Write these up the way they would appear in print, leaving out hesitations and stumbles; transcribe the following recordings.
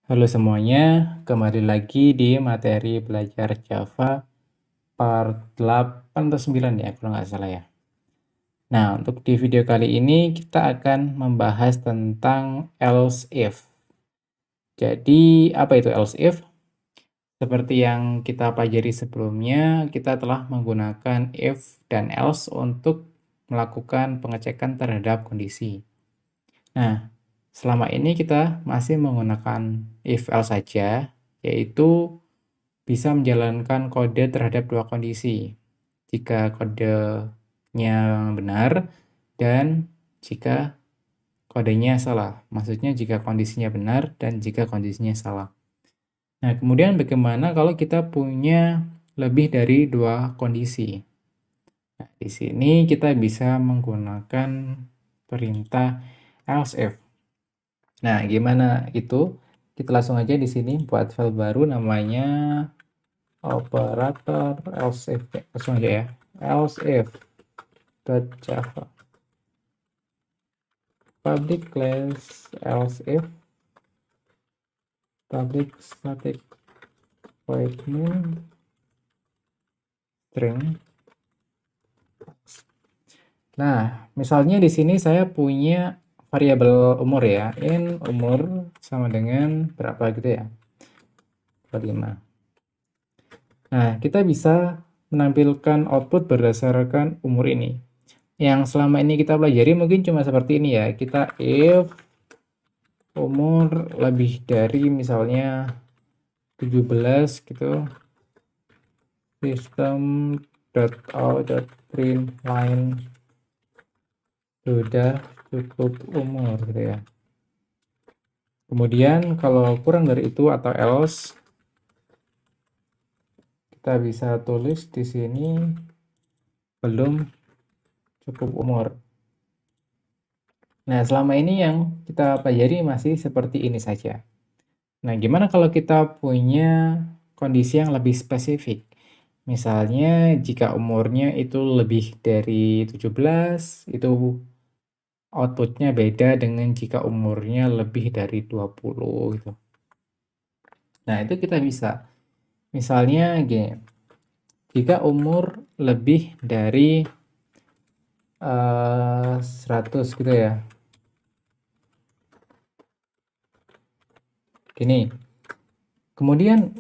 Halo semuanya, kembali lagi di materi belajar Java part 8 atau 9 ya, kalau nggak salah ya. Nah, untuk di video kali ini kita akan membahas tentang else if. Jadi, apa itu else if? Seperti yang kita pelajari sebelumnya, kita telah menggunakan if dan else untuk melakukan pengecekan terhadap kondisi. Nah, selama ini kita masih menggunakan if else saja, yaitu bisa menjalankan kode terhadap dua kondisi. Jika kodenya benar dan jika kodenya salah. Maksudnya jika kondisinya benar dan jika kondisinya salah. Nah, kemudian bagaimana kalau kita punya lebih dari dua kondisi? Nah, di sini kita bisa menggunakan perintah else if. Nah, gimana itu? Kita langsung aja di sini buat file baru namanya operator else if. Langsung aja ya. Else if .java. Public class else if public static void main string. Nah, misalnya di sini saya punya variabel umur ya. In umur sama dengan berapa gitu ya? 25. Nah, kita bisa menampilkan output berdasarkan umur ini. Yang selama ini kita pelajari mungkin cuma seperti ini ya. Kita if umur lebih dari misalnya 17 gitu, system.out.print line sudah cukup umur gitu ya. Kemudian kalau kurang dari itu atau else, kita bisa tulis di sini belum cukup umur. Nah, selama ini yang kita pelajari masih seperti ini saja. Nah, gimana kalau kita punya kondisi yang lebih spesifik? Misalnya jika umurnya itu lebih dari 17, itu outputnya beda dengan jika umurnya lebih dari 20 gitu. Nah, itu kita bisa. Misalnya gini, jika umur lebih dari 100 gitu ya. Gini. Kemudian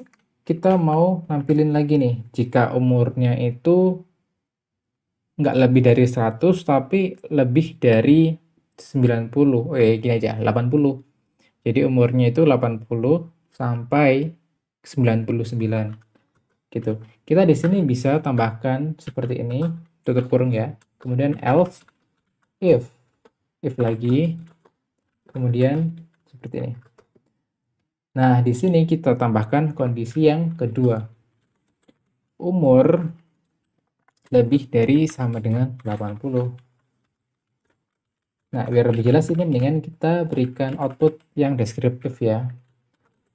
kita mau nampilin lagi nih, jika umurnya itu nggak lebih dari 100 tapi lebih dari 90. Gini aja, 80. Jadi umurnya itu 80 sampai 99 gitu. Kita di sini bisa tambahkan seperti ini, tutup kurung ya. Kemudian else if lagi, kemudian seperti ini. Nah, di sini kita tambahkan kondisi yang kedua. Umur lebih dari sama dengan 80. Nah, biar lebih jelas ini mendingan kita berikan output yang deskriptif ya.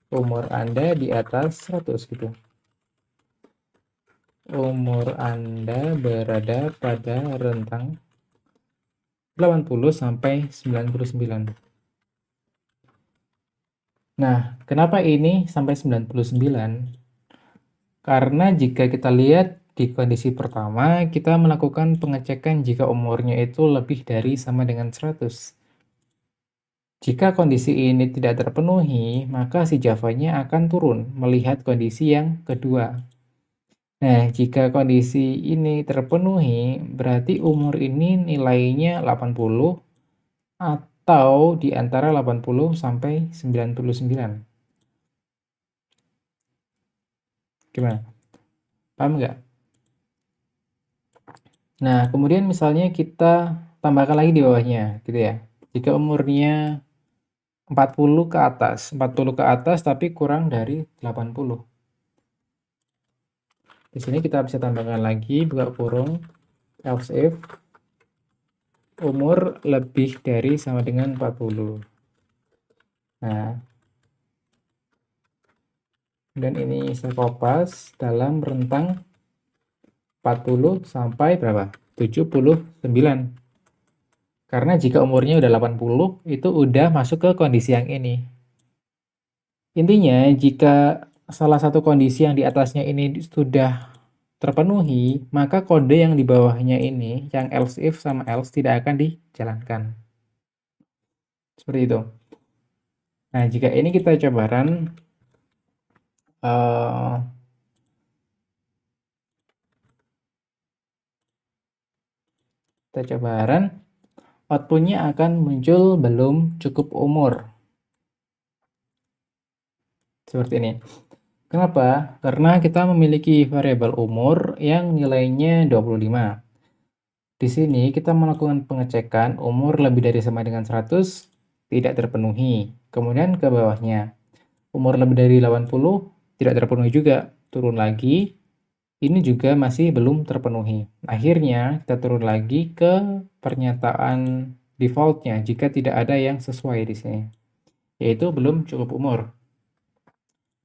Umur Anda di atas 100 gitu. Umur Anda berada pada rentang 80 sampai 99. Nah, kenapa ini sampai 99? Karena jika kita lihat di kondisi pertama, kita melakukan pengecekan jika umurnya itu lebih dari sama dengan 100. Jika kondisi ini tidak terpenuhi, maka si Java-nya akan turun melihat kondisi yang kedua. Nah, jika kondisi ini terpenuhi, berarti umur ini nilainya 80 atau di antara 80 sampai 99. Gimana? Paham nggak? Nah, kemudian misalnya kita tambahkan lagi di bawahnya, gitu ya. Jika umurnya 40 ke atas, 40 ke atas tapi kurang dari 80. Di sini kita bisa tambahkan lagi, buka kurung, else if umur lebih dari sama dengan 40. Nah, dan ini saya kopas dalam rentang 40 sampai berapa? 79. Karena jika umurnya udah 80, itu udah masuk ke kondisi yang ini. Intinya, jika salah satu kondisi yang di atasnya ini sudah terpenuhi, maka kode yang di bawahnya ini, yang else if sama else tidak akan dijalankan. Seperti itu. Nah, jika ini kita coba run, outputnya akan muncul belum cukup umur. Seperti ini. Kenapa? Karena kita memiliki variabel umur yang nilainya 25. Di sini kita melakukan pengecekan umur lebih dari sama dengan 100 tidak terpenuhi. Kemudian ke bawahnya, umur lebih dari 80 tidak terpenuhi juga. Turun lagi, ini juga masih belum terpenuhi. Akhirnya kita turun lagi ke pernyataan defaultnya jika tidak ada yang sesuai di sini, yaitu belum cukup umur.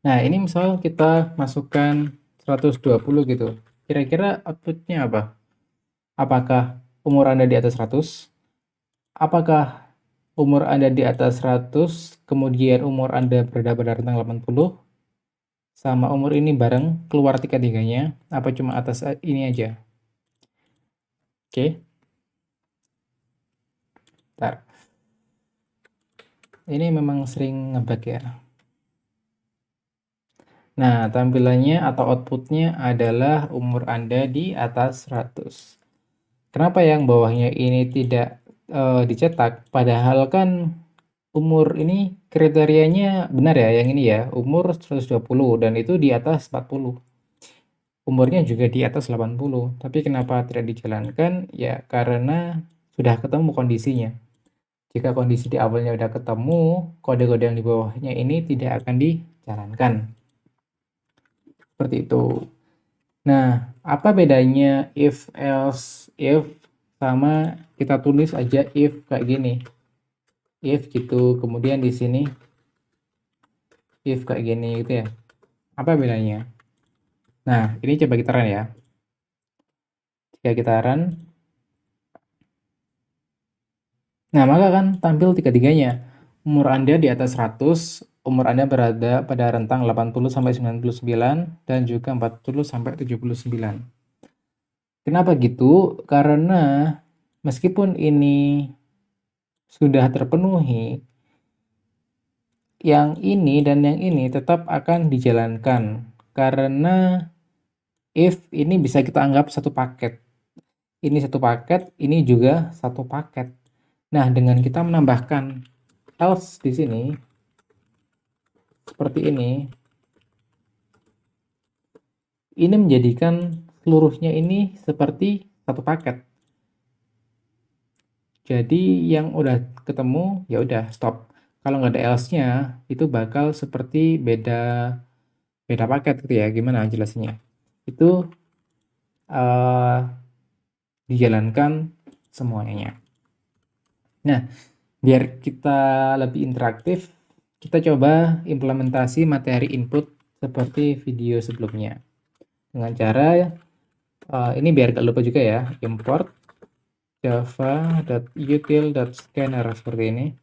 Nah, ini misal kita masukkan 120 gitu. Kira-kira outputnya apa? Apakah umur Anda di atas 100? Apakah umur Anda di atas 100, kemudian umur Anda berada pada rentang 80, sama umur ini bareng keluar tiga-tiganya, apa cuma atas ini aja? Oke. Bentar. Ini memang sering ngebug ya. Nah, tampilannya atau outputnya adalah umur Anda di atas 100. Kenapa yang bawahnya ini tidak dicetak? Padahal kan umur ini kriterianya benar ya, yang ini ya, umur 120 dan itu di atas 40. Umurnya juga di atas 80. Tapi kenapa tidak dijalankan? Ya karena sudah ketemu kondisinya. Jika kondisi di awalnya sudah ketemu, kode-kode yang di bawahnya ini tidak akan dijalankan. Seperti itu. Nah, apa bedanya if, else, if, sama kita tulis aja if kayak gini. If gitu, kemudian di sini if kayak gini gitu ya. Apa bedanya? Nah, ini coba kita run ya. Jika kita run, nah maka kan tampil tiga-tiganya. Umur Anda di atas 100, umur Anda berada pada rentang 80 sampai 99 dan juga 40 sampai 79. Kenapa gitu? Karena meskipun ini sudah terpenuhi, yang ini dan yang ini tetap akan dijalankan. Karena if ini bisa kita anggap satu paket. Ini satu paket, ini juga satu paket. Nah, dengan kita menambahkan else di sini, seperti ini menjadikan seluruhnya ini seperti satu paket. Jadi yang udah ketemu ya udah stop. Kalau nggak ada else-nya itu bakal seperti beda paket gitu ya. Gimana jelasinnya? Itu dijalankan semuanya. Nah, biar kita lebih interaktif, kita coba implementasi materi input seperti video sebelumnya. Dengan cara ini biar gak lupa juga ya, import java.util.scanner seperti ini.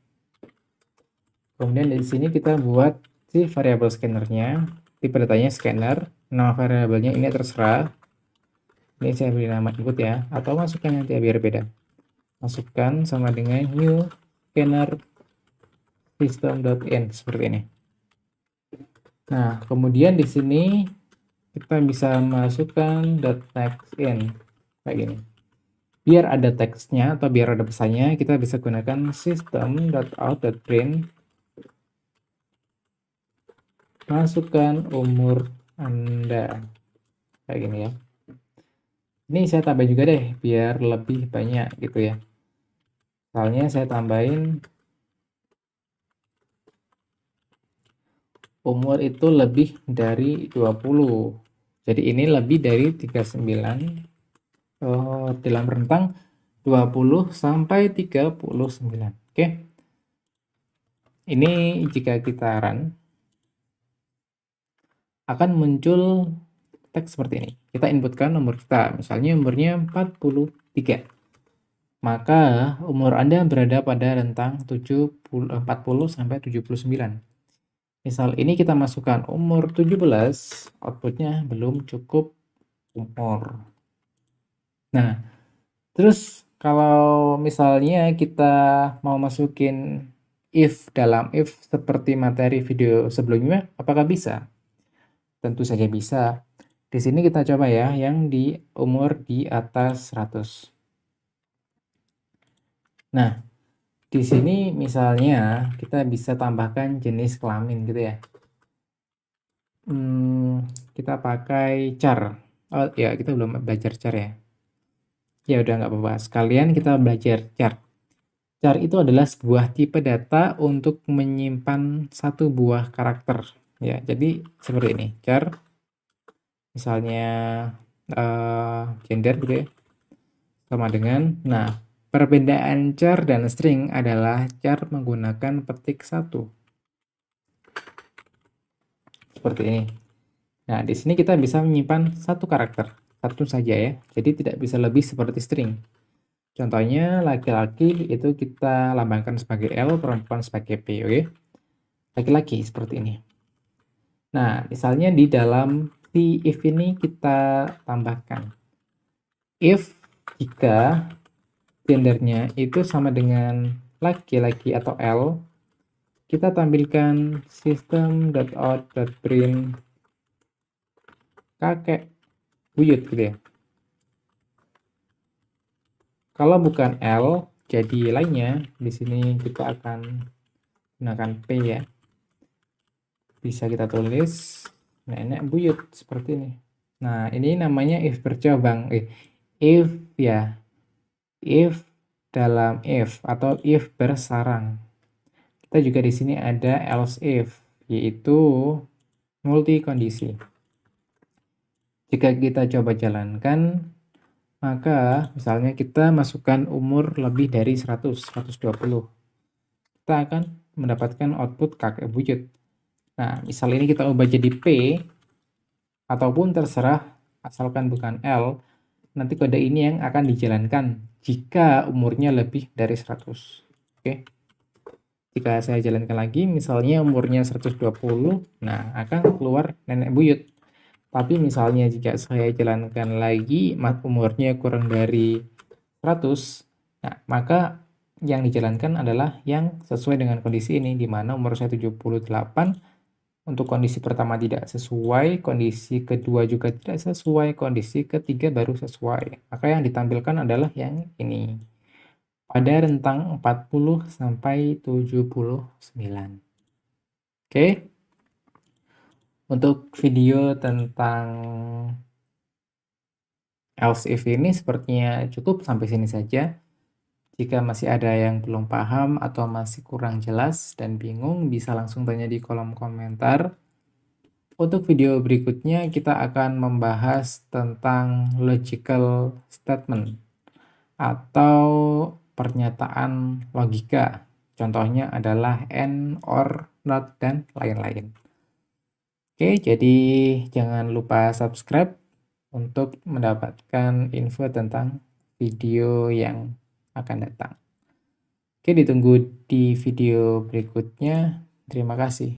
Kemudian di sini kita buat si variabel scannernya, tipe datanya scanner, nama variabelnya ini terserah. Ini saya beri nama input ya, atau masukkan nanti ya biar beda. Masukkan sama dengan new scanner system.in seperti ini. Nah, kemudian di sini kita bisa masukkan .text in kayak gini. Biar ada teksnya atau biar ada pesannya, kita bisa gunakan system.out.print. Masukkan umur Anda kayak gini ya. Ini saya tambah juga deh biar lebih banyak gitu ya. Misalnya saya tambahin umur itu lebih dari 20. Jadi ini lebih dari 39 dalam rentang 20 sampai 39. Oke. Ini jika kita run akan muncul teks seperti ini. Kita inputkan nomor kita, misalnya umurnya 43. Maka umur Anda berada pada rentang 40 sampai 79. Misal ini kita masukkan umur 17, outputnya belum cukup umur. Nah, terus kalau misalnya kita mau masukin if dalam if seperti materi video sebelumnya, apakah bisa? Tentu saja bisa. Di sini kita coba ya, yang di umur di atas 100. Nah, di sini misalnya kita bisa tambahkan jenis kelamin gitu ya. Kita pakai char. Oh ya, kita belum belajar char ya. Ya udah nggak apa-apa. Sekalian kita belajar char. Char itu adalah sebuah tipe data untuk menyimpan satu buah karakter. Ya, jadi seperti ini. Char, misalnya gender gitu ya, sama dengan. Nah, perbedaan char dan string adalah char menggunakan petik satu. Seperti ini. Nah, di sini kita bisa menyimpan satu karakter, satu saja ya. Jadi tidak bisa lebih seperti string. Contohnya laki-laki itu kita lambangkan sebagai L, perempuan sebagai P, oke? Laki-laki seperti ini. Nah, misalnya di dalam si if ini kita tambahkan if jika gendernya itu sama dengan laki-laki atau L, kita tampilkan system.out.print kakek buyut gitu ya. Kalau bukan L, jadi lainnya. Di sini kita akan gunakan P ya. Bisa kita tulis nenek buyut seperti ini. Nah, ini namanya if bercabang. If ya. If dalam if atau if bersarang. Kita juga di sini ada else if, yaitu multi kondisi. Jika kita coba jalankan, maka misalnya kita masukkan umur lebih dari 100, 120. Kita akan mendapatkan output kakek buyut. Nah, misal ini kita ubah jadi P, ataupun terserah, asalkan bukan L, nanti kode ini yang akan dijalankan jika umurnya lebih dari 100. Oke. Jika saya jalankan lagi, misalnya umurnya 120, nah akan keluar nenek buyut. Tapi misalnya jika saya jalankan lagi, umurnya kurang dari 100, nah maka yang dijalankan adalah yang sesuai dengan kondisi ini, di mana umur saya 78, untuk kondisi pertama tidak sesuai, kondisi kedua juga tidak sesuai, kondisi ketiga baru sesuai. Maka yang ditampilkan adalah yang ini, pada rentang 40 sampai 79. Oke. Untuk video tentang else if ini sepertinya cukup sampai sini saja. Jika masih ada yang belum paham atau masih kurang jelas dan bingung, bisa langsung tanya di kolom komentar. Untuk video berikutnya kita akan membahas tentang logical statement atau pernyataan logika. Contohnya adalah and, or, not, dan lain-lain. Oke, jadi jangan lupa subscribe untuk mendapatkan info tentang video yang akan datang. Oke, ditunggu di video berikutnya. Terima kasih.